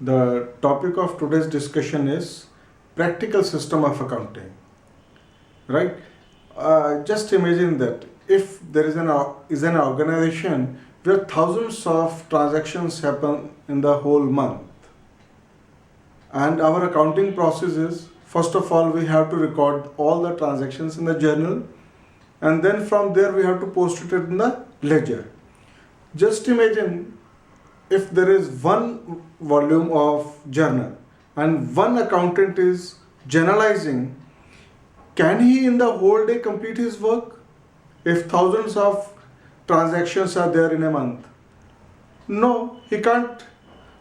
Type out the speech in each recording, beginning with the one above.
The topic of today's discussion is practical system of accounting. Right? Just imagine that if there is an organization where thousands of transactions happen in the whole month, and our accounting process is, first of all, we have to record all the transactions in the journal, and then from there we have to post it in the ledger. Just imagine if there is one volume of journal and one accountant is generalizing, can he in the whole day complete his work if thousands of transactions are there in a month? No, he can't.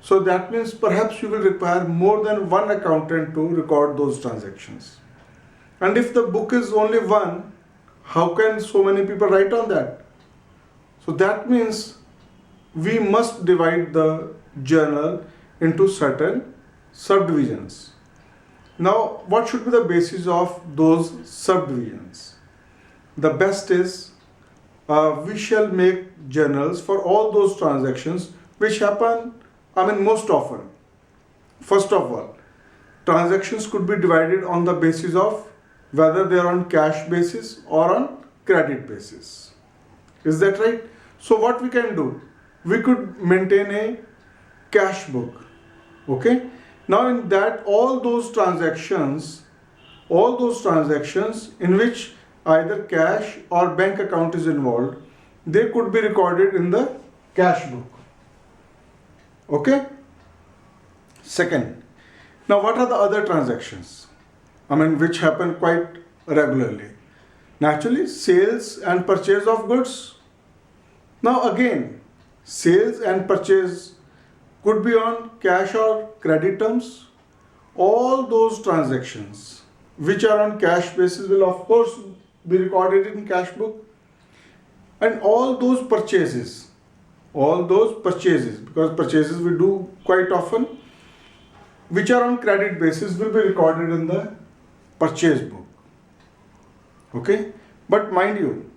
So that means perhaps you will require more than one accountant to record those transactions. And if the book is only one, how can so many people write on that? So that means we must divide the journal into certain subdivisions. Now, what should be the basis of those subdivisions? The best is we shall make journals for all those transactions which happen, most often. First of all, transactions could be divided on the basis of whether they are on cash basis or on credit basis. Is that right? So what we can do? We could maintain a cash book. Okay? Now in that all those transactions in which either cash or bank account is involved, they could be recorded in the cash book. Okay? Second, now what are the other transactions? Which happen quite regularly. Naturally, sales and purchase of goods. Now again, sales and purchase could be on cash or credit terms. All those transactions which are on cash basis will of course be recorded in cash book. And all those purchases, because purchases we do quite often, which are on credit basis will be recorded in the purchase book. Okay? But mind you,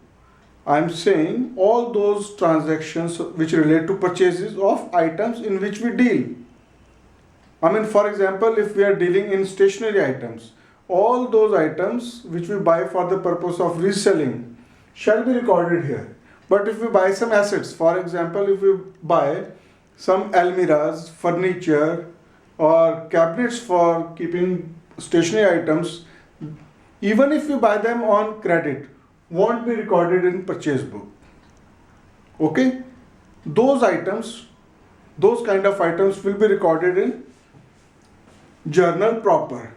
I am saying all those transactions which relate to purchases of items in which we deal. For example, if we are dealing in stationery items, all those items which we buy for the purpose of reselling shall be recorded here. But if we buy some assets, for example, if we buy some almirahs, furniture or cabinets for keeping stationery items, even if we buy them on credit, won't be recorded in purchase book. Okay? Those kind of items will be recorded in journal proper.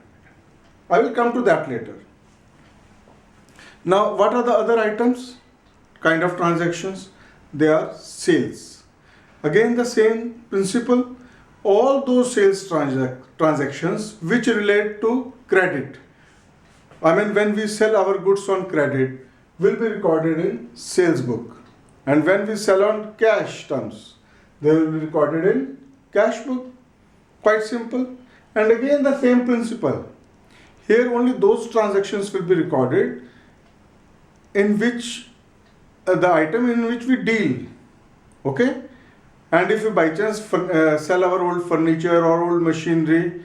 I will come to that later. Now, what are the other items? Kind of transactions? They are sales. Again, the same principle. All those sales transactions which relate to credit. When we sell our goods on credit, will be recorded in sales book. And when we sell on cash terms, they will be recorded in cash book. Quite simple. And again the same principle. Here only those transactions will be recorded in which the item in which we deal. Okay? And if we by chance sell our old furniture or old machinery,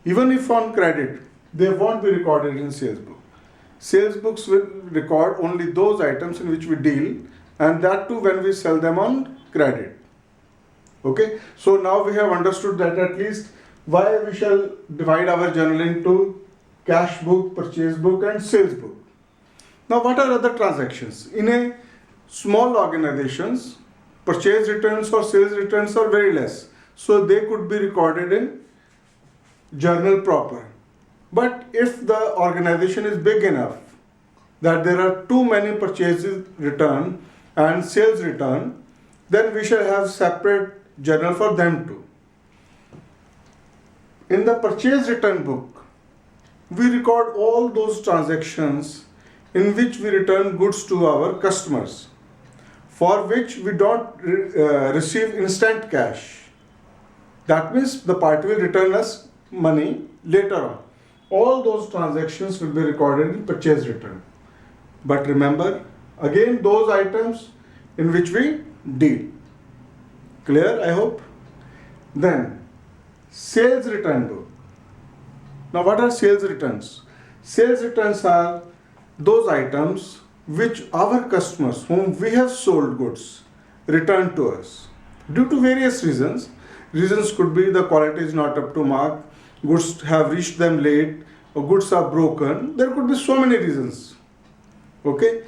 even if on credit, they won't be recorded in sales book. Sales books will record only those items in which we deal, and that too when we sell them on credit. Okay? So now we have understood that at least why we shall divide our journal into cash book, purchase book and sales book. Now what are other transactions? In a small organizations, purchase returns or sales returns are very less. So they could be recorded in journal proper. But if the organization is big enough that there are too many purchases return and sales return, then we shall have separate journal for them too. In the purchase return book, we record all those transactions in which we return goods to our customers, for which we don't receive instant cash. That means the party will return us money later on. All those transactions will be recorded in purchase return. But remember, again those items in which we deal. Clear, I hope? Then, Sales return book. Now what are sales returns? Sales returns are those items which our customers whom we have sold goods return to us due to various reasons. Reasons could be the quality is not up to mark, goods have reached them late, or goods are broken. There could be so many reasons. Okay,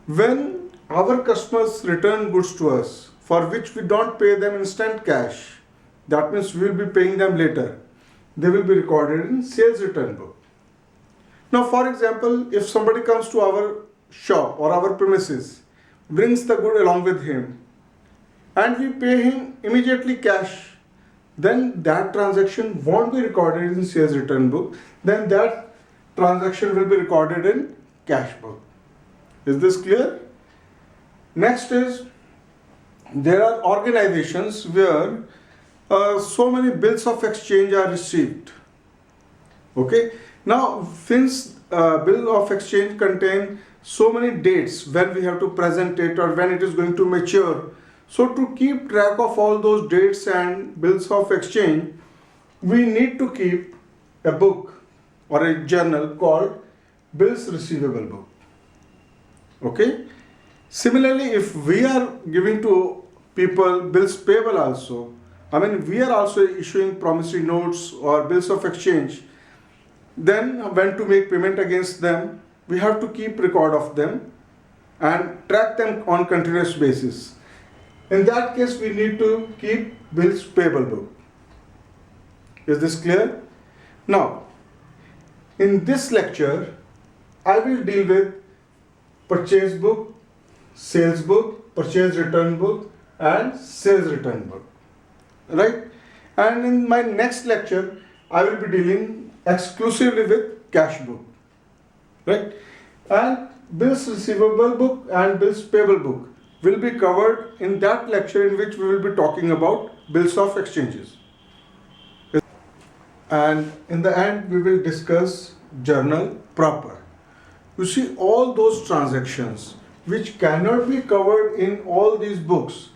when our customers return goods to us for which we don't pay them instant cash, that means we will be paying them later. They will be recorded in sales return book. Now, for example, if somebody comes to our shop or our premises, brings the good along with him, and we pay him immediately cash, then that transaction won't be recorded in sales return book. Then that transaction will be recorded in cash book. Is this clear? Next is, there are organizations where so many bills of exchange are received. Okay. Now, since bill of exchange contain so many dates when we have to present it or when it is going to mature. So to keep track of all those dates and bills of exchange, we need to keep a book or a journal called bills receivable book. Okay. Similarly, if we are giving to people bills payable also, I mean we are also issuing promissory notes or bills of exchange, then when to make payment against them, we have to keep record of them and track them on continuous basis. In that case, we need to keep bills payable book. Is this clear? Now, in this lecture, I will deal with purchase book, sales book, purchase return book, and sales return book. Right? And in my next lecture, I will be dealing exclusively with cash book. Right? And bills receivable book and bills payable book will be covered in that lecture in which we will be talking about bills of exchanges. And in the end, we will discuss journal proper. You see, all those transactions which cannot be covered in all these books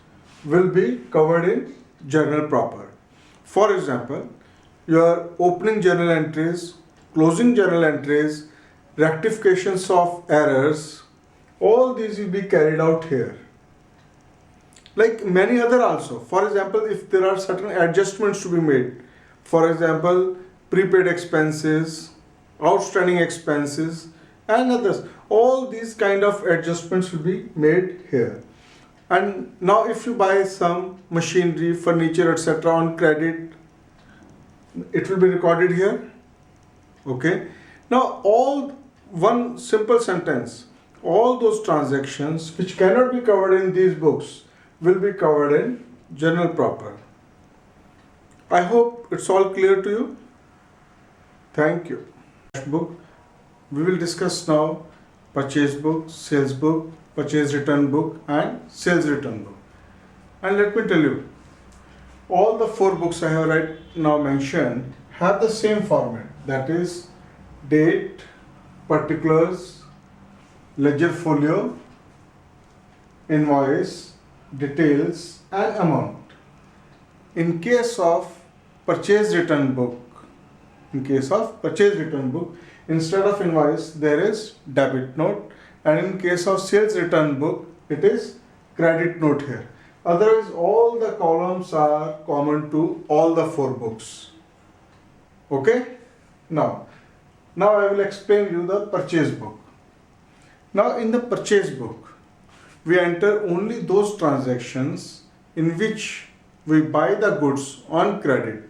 will be covered in journal proper. For example, your opening journal entries, closing journal entries, rectifications of errors, all these will be carried out here. Like many other also. For example, if there are certain adjustments to be made, for example, prepaid expenses, outstanding expenses, and others, all these kind of adjustments will be made here. And now if you buy some machinery, furniture, etc. on credit, it will be recorded here. Okay. Now one simple sentence, all those transactions which cannot be covered in these books will be covered in journal proper. I hope it's all clear to you. Thank you. Book. We will discuss now purchase book, sales book, purchase return book, and sales return book. And let me tell you, all the 4 books I have right now mentioned have the same format, that is date, particulars, ledger folio, invoice, details, and amount. In case of purchase return book, instead of invoice there is debit note, and in case of sales return book it is credit note here. Otherwise all the columns are common to all the 4 books. Okay? Now I will explain you the purchase book. Now in the purchase book, we enter only those transactions in which we buy the goods on credit.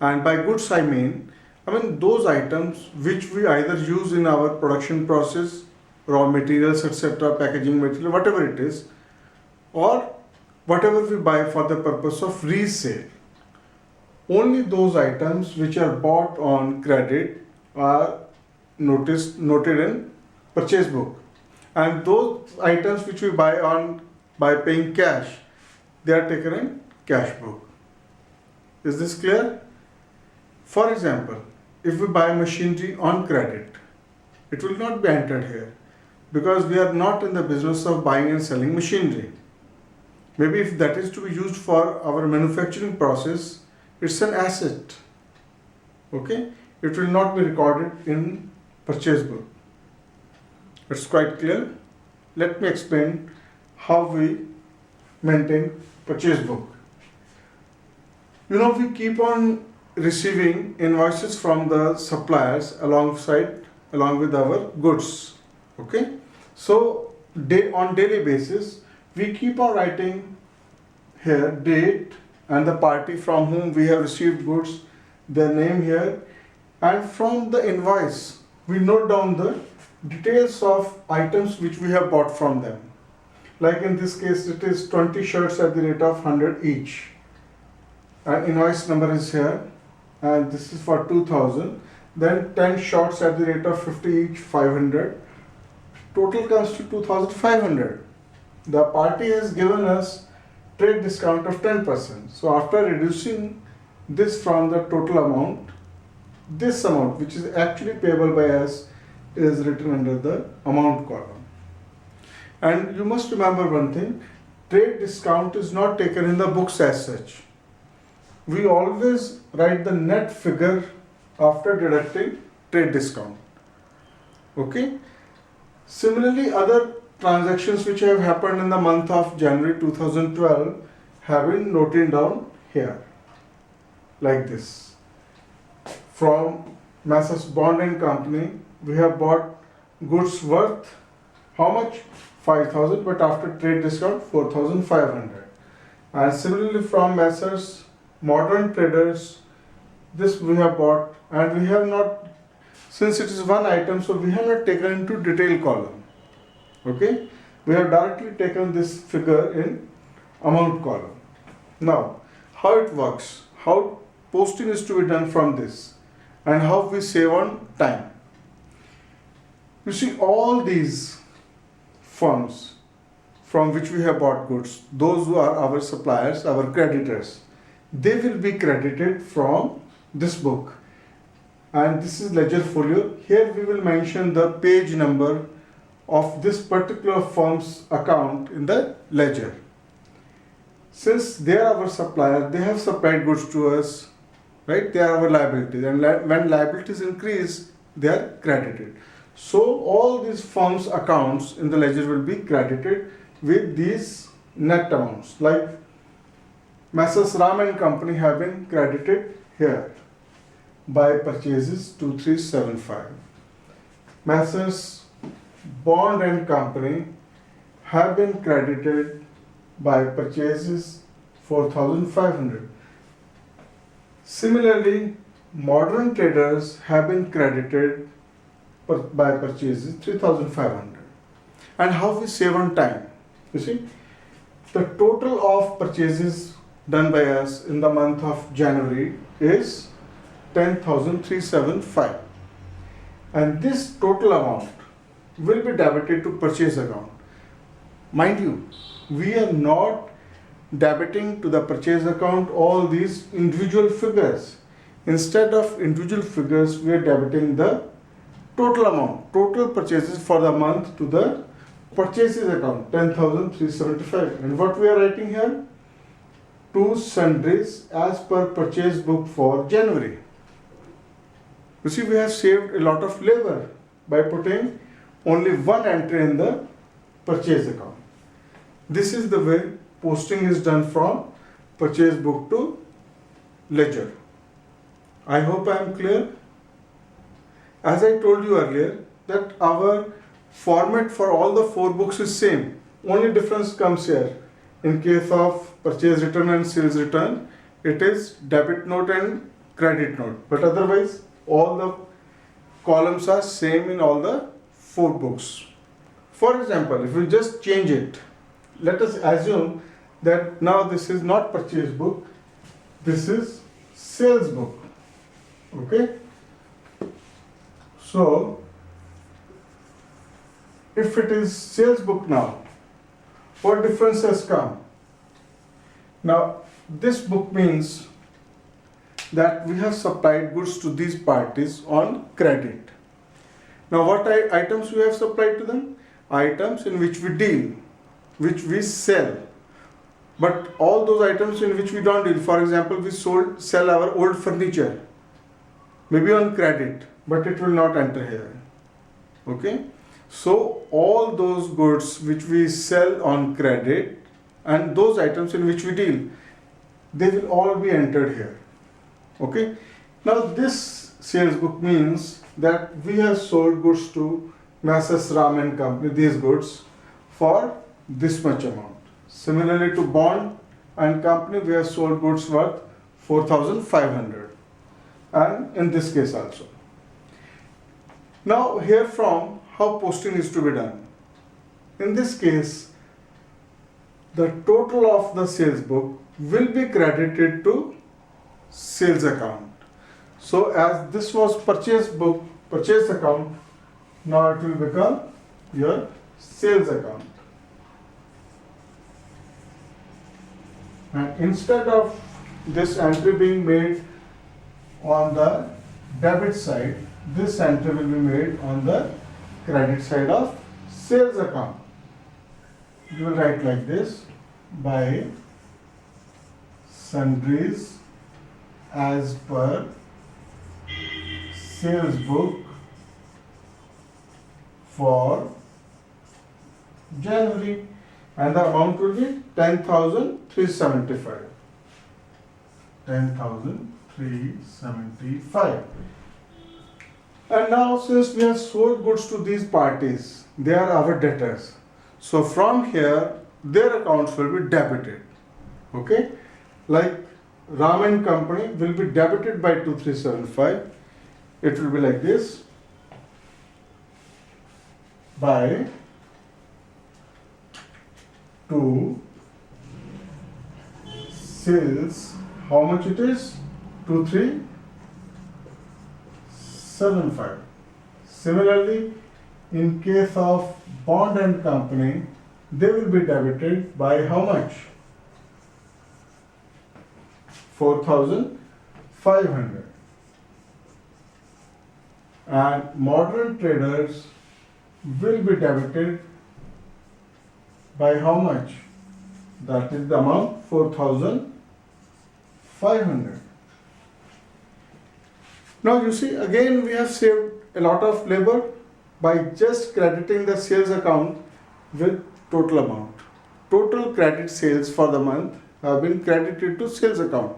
And by goods I mean those items which we either use in our production process, raw materials, etc., packaging material, whatever it is, or whatever we buy for the purpose of resale. Only those items which are bought on credit are noted in purchase book, and those items which we buy by paying cash, they are taken in cash book. Is this clear? For example, if we buy machinery on credit, it will not be entered here because we are not in the business of buying and selling machinery. Maybe if that is to be used for our manufacturing process, It's an asset. Okay? It will not be recorded in purchase book. It's quite clear. Let me explain how we maintain purchase book. We keep on receiving invoices from the suppliers along with our goods. Okay? So on daily basis, we keep on writing here date and the party from whom we have received goods, their name here, and from the invoice we note down the details of items which we have bought from them. Like in this case, it is 20 shirts at the rate of 100 each. And invoice number is here, and this is for 2000. Then 10 shorts at the rate of 50 each, 500. Total comes to 2500. The party has given us trade discount of 10%. So after reducing this from the total amount, this amount which is actually payable by us is written under the amount column. And you must remember one thing, trade discount is not taken in the books as such. We always write the net figure after deducting trade discount. Okay? Similarly, other transactions which have happened in the month of January 2012 have been noted down here, like this. From Messrs. Bond and Company, we have bought goods worth how much? 5,000, but after trade discount 4,500. And similarly from Messrs. Modern Traders, this we have bought, and we have not, since it is one item, so we have not taken into detail column. Okay, we have directly taken this figure in amount column. Now, how it works, how posting is to be done from this, and how we save on time. You see, all these firms from which we have bought goods, those who are our suppliers, our creditors, they will be credited from this book. And this is ledger folio. Here we will mention the page number of this particular firm's account in the ledger. Since they are our supplier, they have supplied goods to us, right? They are our liabilities, and when liabilities increase, they are credited. So all these firms' accounts in the ledger will be credited with these net amounts. Like Messrs. Ram and Company have been credited here by purchases 2375. Messrs. Bond and Company have been credited by purchases 4,500. Similarly, Modern Traders have been credited by purchases 3,500. And how we save on time? You see, the total of purchases done by us in the month of January is 10,375, and this total amount will be debited to purchase account. Mind you, we are not debiting to the purchase account all these individual figures. Instead of individual figures, we are debiting the total amount, total purchases for the month to the purchases account, 10,375. And what we are writing here? To sundries as per purchase book for January. You see, we have saved a lot of labor by putting only one entry in the purchase account. This is the way posting is done from purchase book to ledger. I hope I am clear. As I told you earlier, that our format for all the four books is same. Only difference comes here. In case of purchase return and sales return, it is debit note and credit note. But otherwise, all the columns are same in all the four books. For example, if we just change it, let us assume that now this is not purchase book, this is sales book. Okay? So, if it is sales book now, what difference has come? Now, this book means that we have supplied goods to these parties on credit. Now, what items we have supplied to them? Items in which we deal, which we sell. But all those items in which we don't deal, for example, we sell our old furniture, maybe on credit, but it will not enter here. Okay? So all those goods which we sell on credit and those items in which we deal, they will all be entered here. Okay? Now this sales book means that we have sold goods to Messrs. Ram and Company, these goods, for this much amount. Similarly to Bond and Company, we have sold goods worth 4,500, and in this case also. Now here from how posting is to be done. In this case, the total of the sales book will be credited to sales account. So as this was purchase account, now it will become your sales account. And instead of this entry being made on the debit side, this entry will be made on the credit side of sales account. You will write like this: by sundries as per sales book for January, and the amount will be 10,375. 10,375. And now, since we have sold goods to these parties, they are our debtors. So from here, their accounts will be debited. Okay? Like Ram and Company will be debited by 2375. It will be like this: by to sales, how much it is? 2375. Similarly, in case of Bond and Company, they will be debited by how much? 4,500. And Modern Traders will be debited by how much? That is the amount 4,500. Now you see, again we have saved a lot of labor by just crediting the sales account with total amount. Total credit sales for the month have been credited to sales account,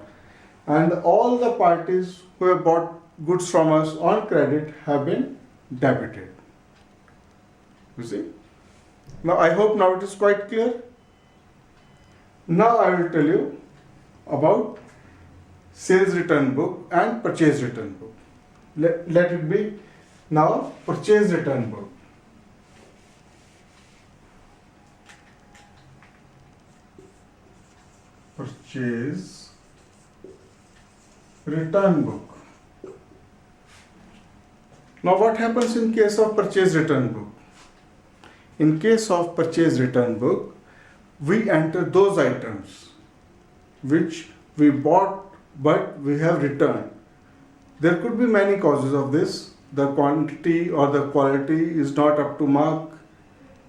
and all the parties who have bought goods from us on credit have been debited. You see? Now I hope now it is quite clear. Now I will tell you about sales return book and purchase return book. Let it be now purchase return book. Purchase return book. Now what happens in case of purchase return book? In case of purchase return book, we enter those items which we bought but we have returned. There could be many causes of this. The quantity or the quality is not up to mark,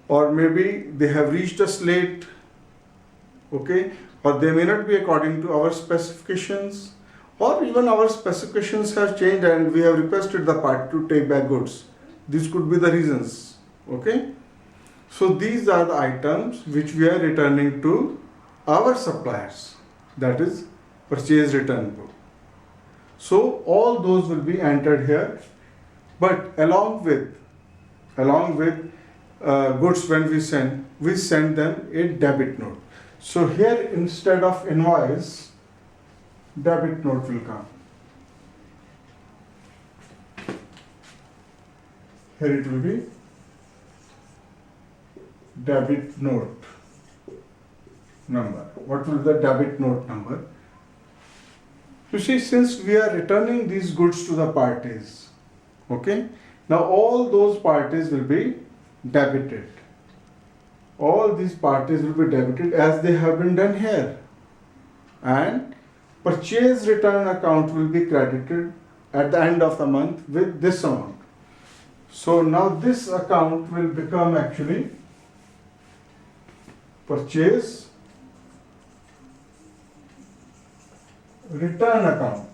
or maybe they have reached us late, okay, or they may not be according to our specifications, or even our specifications have changed and we have requested the party to take back goods. These could be the reasons, okay. So these are the items which we are returning to our suppliers, that is purchase return book. So all those will be entered here, but along with goods when we send them a debit note. So here instead of invoice, debit note will come. Here it will be debit note number. What will be the debit note number? You see, since we are returning these goods to the parties, okay, now all those parties will be debited. All these parties will be debited as they have been done here, and purchase return account will be credited at the end of the month with this amount. So now this account will become actually purchase return account.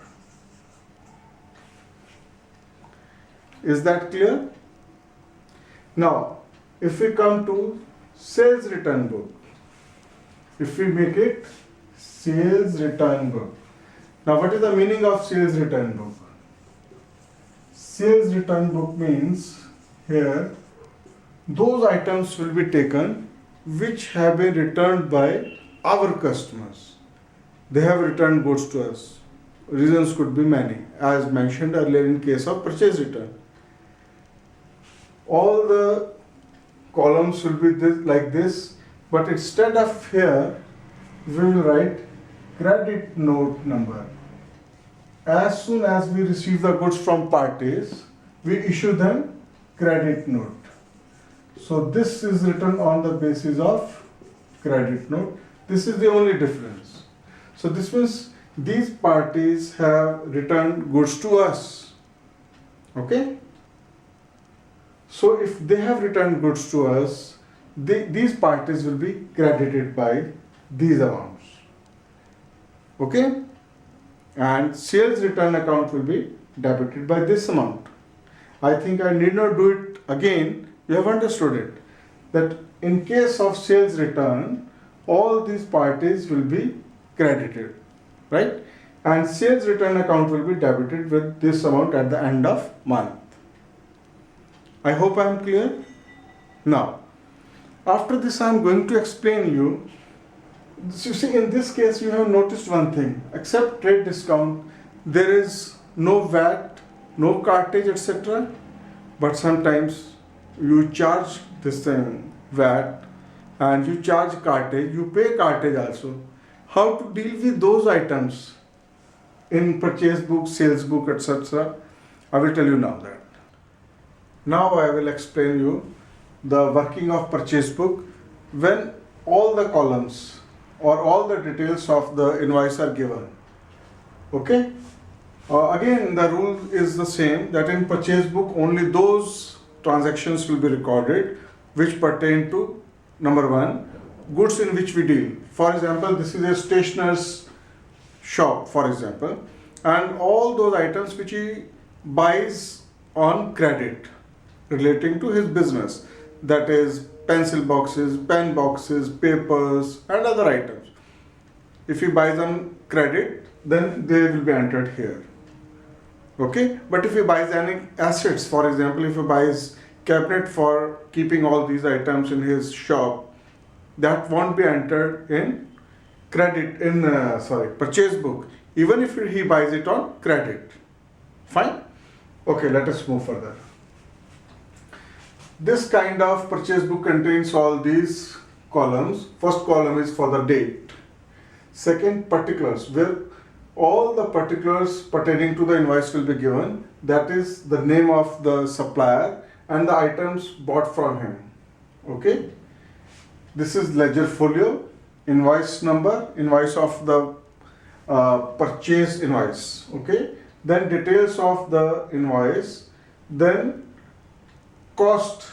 Is that clear? Now, if we come to sales return book, if we make it sales return book. Now, what is the meaning of sales return book? Sales return book means here those items will be taken which have been returned by our customers. They have returned goods to us. Reasons could be many, as mentioned earlier in case of purchase return. All the columns will be like this, but instead of here, we will write credit note number. As soon as we receive the goods from parties, we issue them credit note. So this is written on the basis of credit note. This is the only difference. So this means these parties have returned goods to us. Okay? So if they have returned goods to us, these parties will be credited by these amounts. Okay? And sales return account will be debited by this amount. I think I need not do it again. You have understood it. That in case of sales return, all these parties will be credited. Right? And sales return account will be debited with this amount at the end of month. I hope I am clear. Now, after this I am going to explain you. You see, in this case you have noticed one thing. Except trade discount, there is no VAT, no cartage, etc. But sometimes you charge this thing VAT and you charge cartage, you pay cartage also. How to deal with those items in purchase book, sales book, etc. I will tell you now that. Now I will explain you the working of purchase book when all the columns or all the details of the invoice are given. Okay? Again, the rule is the same, that in purchase book only those transactions will be recorded which pertain to number one, goods in which we deal. For example, this is a stationer's shop, for example, and all those items which he buys on credit relating to his business, that is pencil boxes, pen boxes, papers and other items. If he buys on credit, then they will be entered here. Okay, but if he buys any assets, for example, if he buys cabinet for keeping all these items in his shop, that won't be entered in credit in purchase book, even if he buys it on credit. Fine. Okay, let us move further. This kind of purchase book contains all these columns. First column is for the date. Second, particulars, where all the particulars pertaining to the invoice will be given. That is the name of the supplier and the items bought from him. Okay. This is ledger folio, invoice number, invoice of the purchase invoice. Okay. Then details of the invoice. Then cost.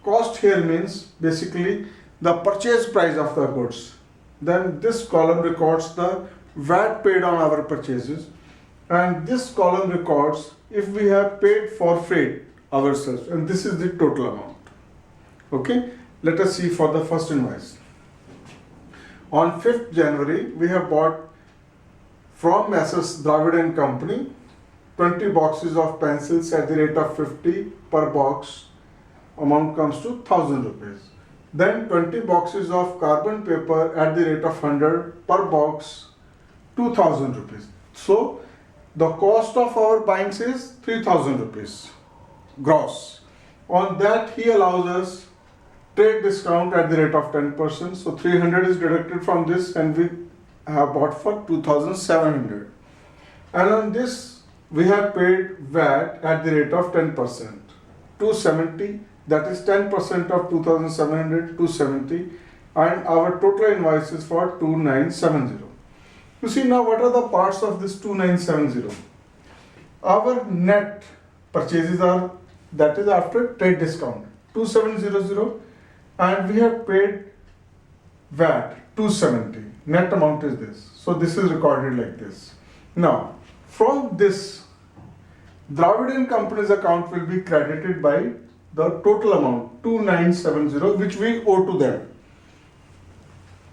Cost here means basically the purchase price of the goods. Then this column records the VAT paid on our purchases, and this column records if we have paid for freight ourselves, and this is the total amount. Okay, let us see for the first invoice. On 5th January, we have bought from Messrs. Dravid and Company 20 boxes of pencils at the rate of 50 per box. Amount comes to 1000 rupees. Then 20 boxes of carbon paper at the rate of 100 per box, 2000 rupees. So the cost of our buying is 3000 rupees gross. On that he allows us trade discount at the rate of 10%. So 300 is deducted from this and we have bought for 2700. And on this we have paid VAT at the rate of 10%, 270. That is 10% of 2700, 270, and our total invoice is for 2970. You see now what are the parts of this 2970? Our net purchases are, that is after trade discount, 2700, and we have paid VAT 270. Net amount is this. So this is recorded like this. Now, from this, Dravidian Company's account will be credited by the total amount 2970 which we owe to them.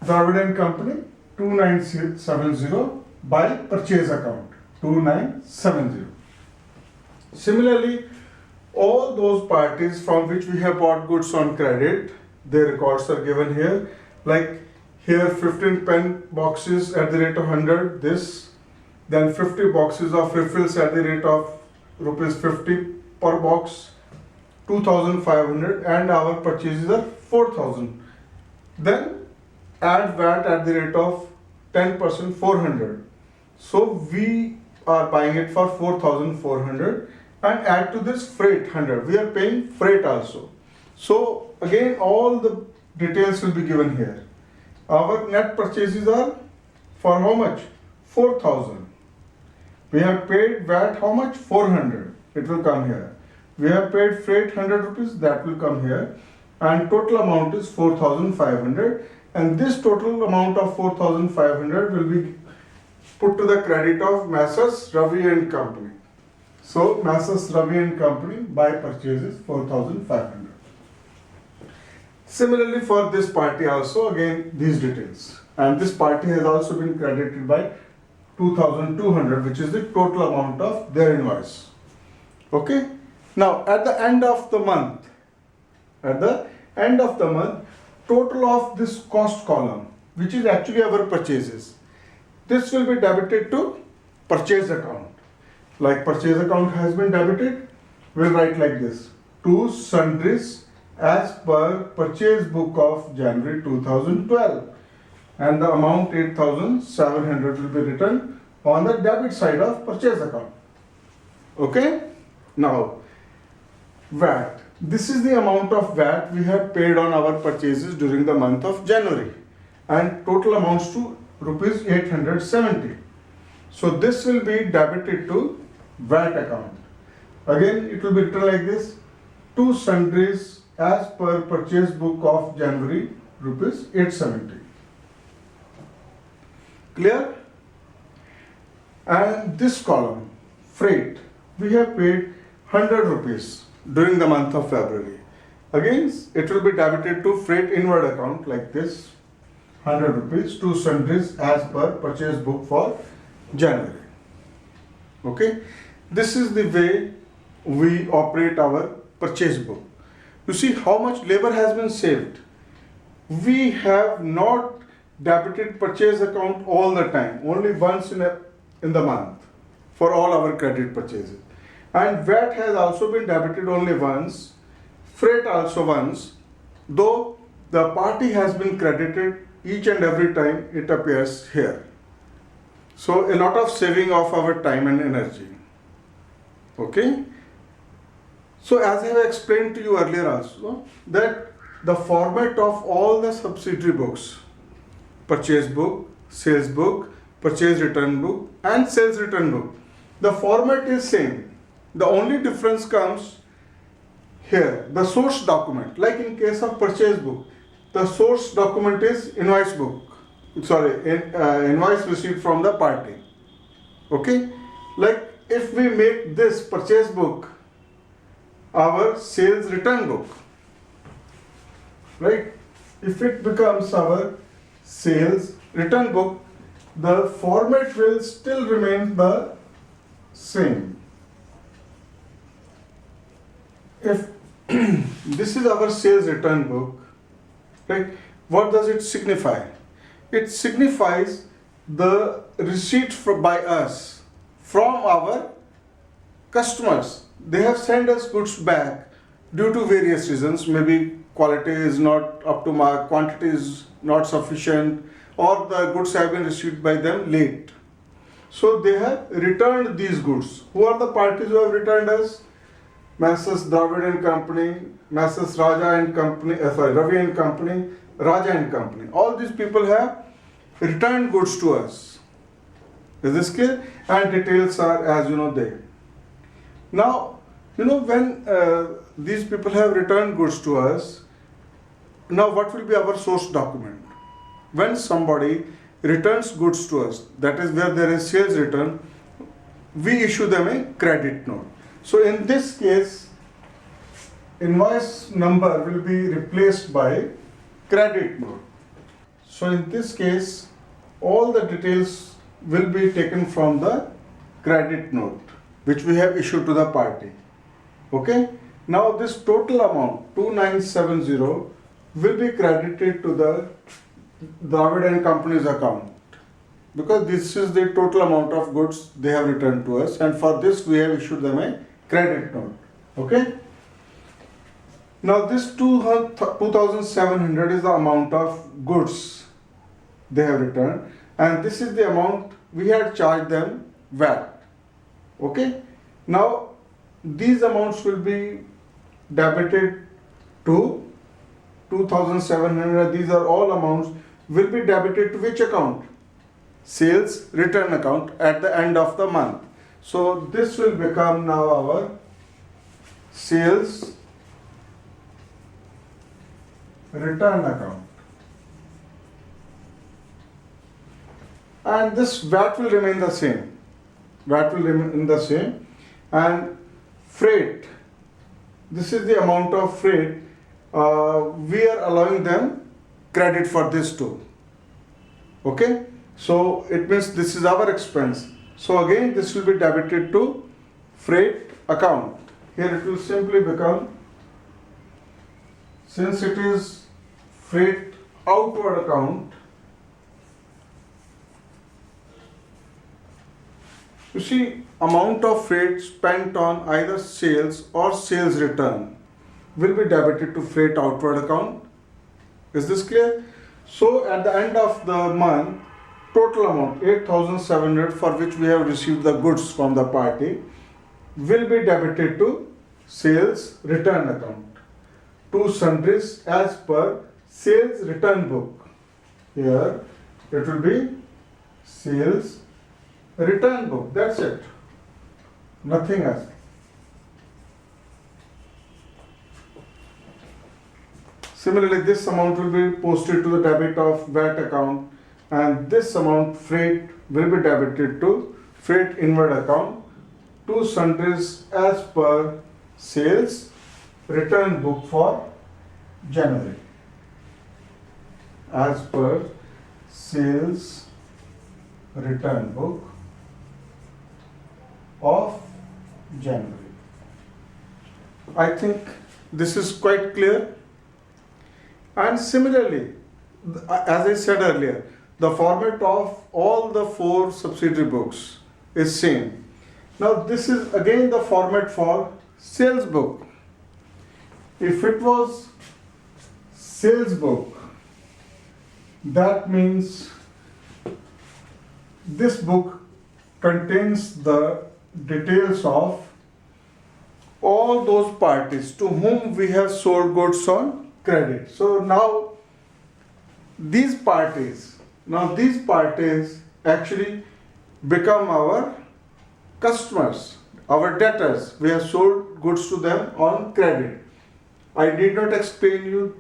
Dravidian Company 2970 by purchase account 2970. Similarly, all those parties from which we have bought goods on credit, their records are given here. Like here 15 pen boxes at the rate of 100, this, then 50 boxes of refills at the rate of rupees 50 per box, 2500, and our purchases are 4000. Then add VAT at the rate of 10%, 400. So we are buying it for 4400, and add to this freight 100. We are paying freight also. So again all the details will be given here. Our net purchases are for how much? 4000. We have paid VAT how much? 400. It will come here. We have paid freight 100 rupees, that will come here, and total amount is 4500, and this total amount of 4500 will be put to the credit of Messrs. Ravi and Company. So Messrs. Ravi and Company by purchases 4500. Similarly for this party also, again these details, and this party has also been credited by 2200, which is the total amount of their invoice. Okay. Now at the end of the month, total of this cost column, which is actually our purchases, this will be debited to purchase account. Like purchase account has been debited, we'll write like this: to sundries as per purchase book of January 2012, and the amount 8700 will be written on the debit side of purchase account. Okay. Now VAT. This is the amount of VAT we have paid on our purchases during the month of January, and total amounts to rupees 870. So this will be debited to VAT account. Again it will be written like this: to sundries as per purchase book of January, rupees 870. Clear? And this column, freight, we have paid 100 rupees during the month of February. Again it will be debited to freight inward account like this: 100 rupees to sundries as per purchase book for January. Okay, this is the way we operate our purchase book. You see how much labor has been saved. We have not debited purchase account all the time, only once in the month for all our credit purchases. And VAT has also been debited only once, freight also once, though the party has been credited each and every time it appears here. So a lot of saving of our time and energy. Okay. So as I have explained to you earlier also, that the format of all the subsidiary books, purchase book, sales book, purchase return book and sales return book, the format is same. The only difference comes here, the source document. Like in case of purchase book, the source document is invoice book, invoice received from the party. Okay, like if we make this purchase book our sales return book, right? If it becomes our sales return book, the format will still remain the same. If this is our sales return book, right? What does it signify? It signifies the receipt by us from our customers. They have sent us goods back due to various reasons. Maybe quality is not up to mark, quantity is not sufficient, or the goods have been received by them late. So they have returned these goods. Who are the parties who have returned us? Messrs. Dravid and Company, Messrs. Raja and Company, Ravi and Company, Raja and Company. All these people have returned goods to us. Is this clear? And details are as you know there. Now, when these people have returned goods to us, now what will be our source document? When somebody returns goods to us, that is where there is sales return, we issue them a credit note. So in this case, invoice number will be replaced by credit note. So in this case, all the details will be taken from the credit note which we have issued to the party. Okay. Now this total amount 2970 will be credited to the Dravid and Company's account, because this is the total amount of goods they have returned to us, and for this we have issued them a credit note. Okay. Now this 2700 is the amount of goods they have returned, and this is the amount we had charged them VAT. Okay. Now these amounts will be debited to 2700. These are all amounts will be debited to which account? Sales return account at the end of the month. So this will become now our sales return account, and this VAT will remain the same. VAT will remain the same. And freight, this is the amount of freight we are allowing them credit for this too. Okay. So it means this is our expense. So again this will be debited to freight account. Here it will simply become, since it is freight outward account, you see, amount of freight spent on either sales or sales return will be debited to freight outward account. Is this clear? So at the end of the month, total amount 8700 for which we have received the goods from the party will be debited to sales return account, to sundries as per sales return book. Here it will be sales return book. That's it. Nothing else. Similarly, this amount will be posted to the debit of VAT account, and this amount freight will be debited to freight inward account, to sundries as per sales return book for January, as per sales return book of January. I think this is quite clear. And similarly, as I said earlier, the format of all the 4 subsidiary books is same. Now this is again the format for sales book. If it was sales book, that means this book contains the details of all those parties to whom we have sold goods on credit. So now these parties actually become our customers, our debtors. We have sold goods to them on credit. I did not explain you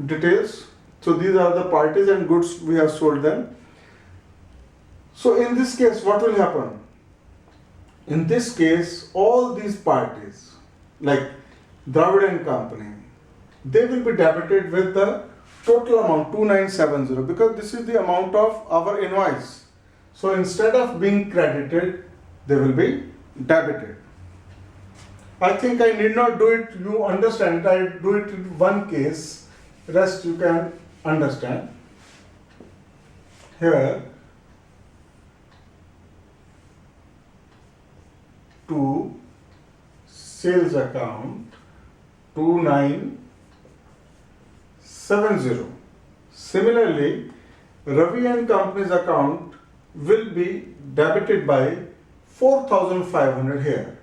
details. So these are the parties and goods we have sold them. So in this case, what will happen? In this case, all these parties, like Dravid and Company, they will be debited with the total amount 2970, because this is the amount of our invoice. So instead of being credited, they will be debited. I think I need not do it, you understand. I do it in one case, rest you can understand. Here, to sales account 2970. Similarly, Ravi and Company's account will be debited by 4500 here,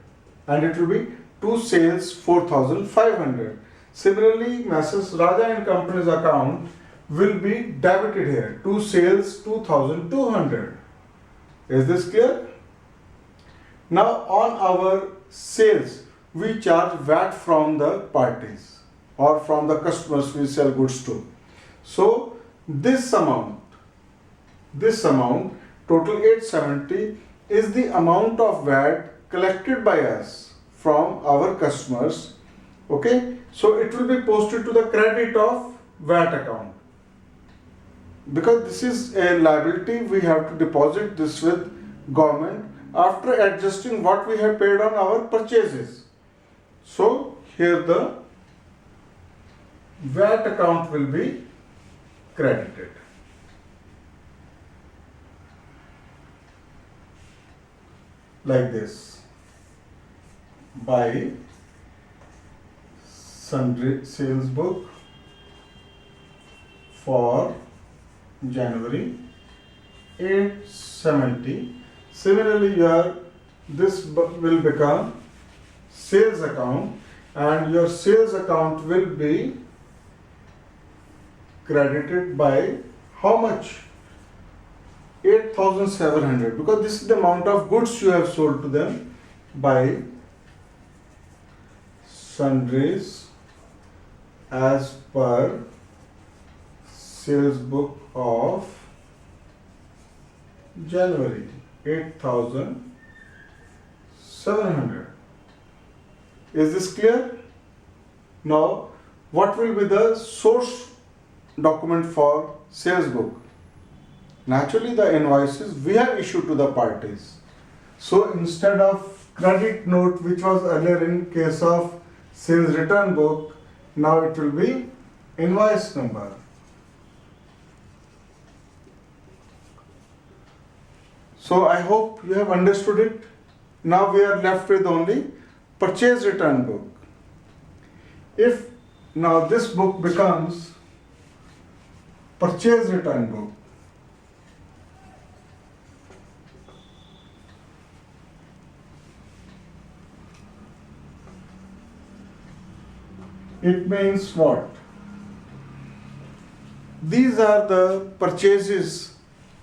and it will be to sales 4500. Similarly, Messrs. Raja and Company's account will be debited here to sales 2200. Is this clear? Now on our sales, we charge VAT from the parties or from the customers we sell goods to. So this amount this amount, total 870, is the amount of VAT collected by us from our customers. Okay, so it will be posted to the credit of VAT account. Because this is a liability, we have to deposit this with government after adjusting what we have paid on our purchases. So here the VAT account will be credited. Like this. By sundry sales book for January 870. Similarly, here this will become sales account, and your sales account will be credited by how much? 8,700, because this is the amount of goods you have sold to them, by sundries as per sales book of January, 8,700. Is this clear? Now, what will be the source document for sales book? Naturally, the invoices we have issued to the parties. So instead of credit note, which was earlier in case of sales return book, now it will be invoice number. So I hope you have understood it. Now we are left with only purchase return book. If now this book becomes purchase return book, it means what? These are the purchases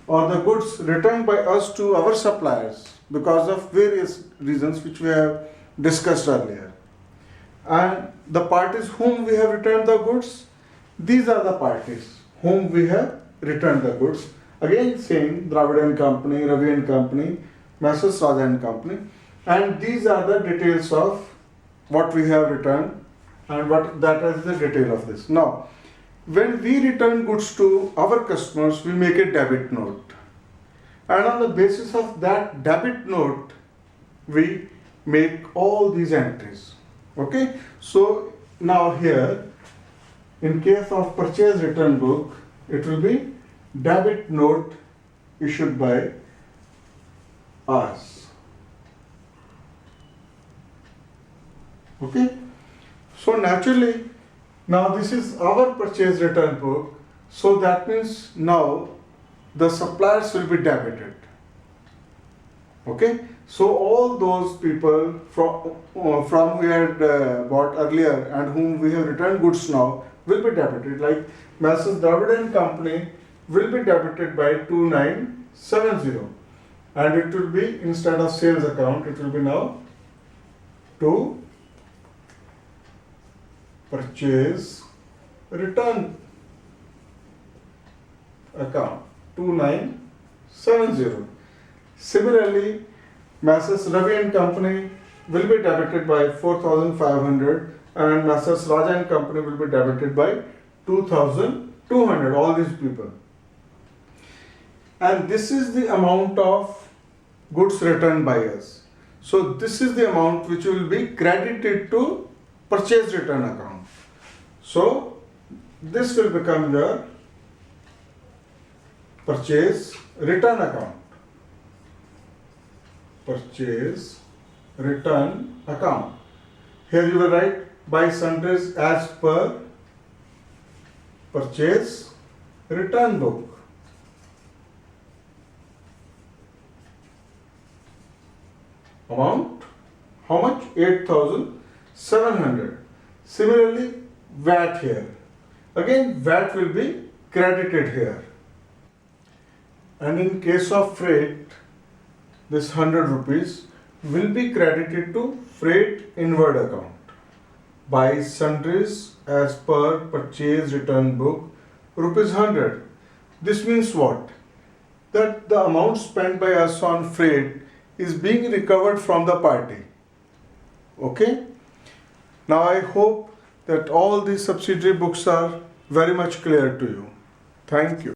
or the goods returned by us to our suppliers because of various reasons which we have discussed earlier. And the parties whom we have returned the goods, these are the parties whom we have returned the goods. Again same, Dravid and Company, Ravi and Company, Messrs. Raja and Company. And these are the details of what we have returned, and what that is the detail of this. Now, when we return goods to our customers, we make a debit note. And on the basis of that debit note, we make all these entries. Okay? So, now here, in case of purchase return book, it will be debit note issued by us. Okay? So naturally, now this is our purchase return book, so that means now the suppliers will be debited. Okay, so all those people from we had bought earlier and whom we have returned goods now will be debited. Like Messrs. Dravid and Company will be debited by 2970, and it will be, instead of sales account, it will be now to purchase return account, 2970. Similarly, Messrs. Ravi and Company will be debited by 4,500, and Messrs. Raja and Company will be debited by 2,200, all these people. And this is the amount of goods returned by us. So this is the amount which will be credited to purchase return account. So this will become your purchase return account. Purchase return account. Here you will write by sundries as per purchase return book. Amount, how much? 8,700. Similarly, VAT here. Again, VAT will be credited here. And in case of freight, this 100 rupees will be credited to freight inward account by sundries as per purchase return book, rupees 100. This means what? that the amount spent by us on freight is being recovered from the party. Okay? Now I hope that all these subsidiary books are very much clear to you. Thank you.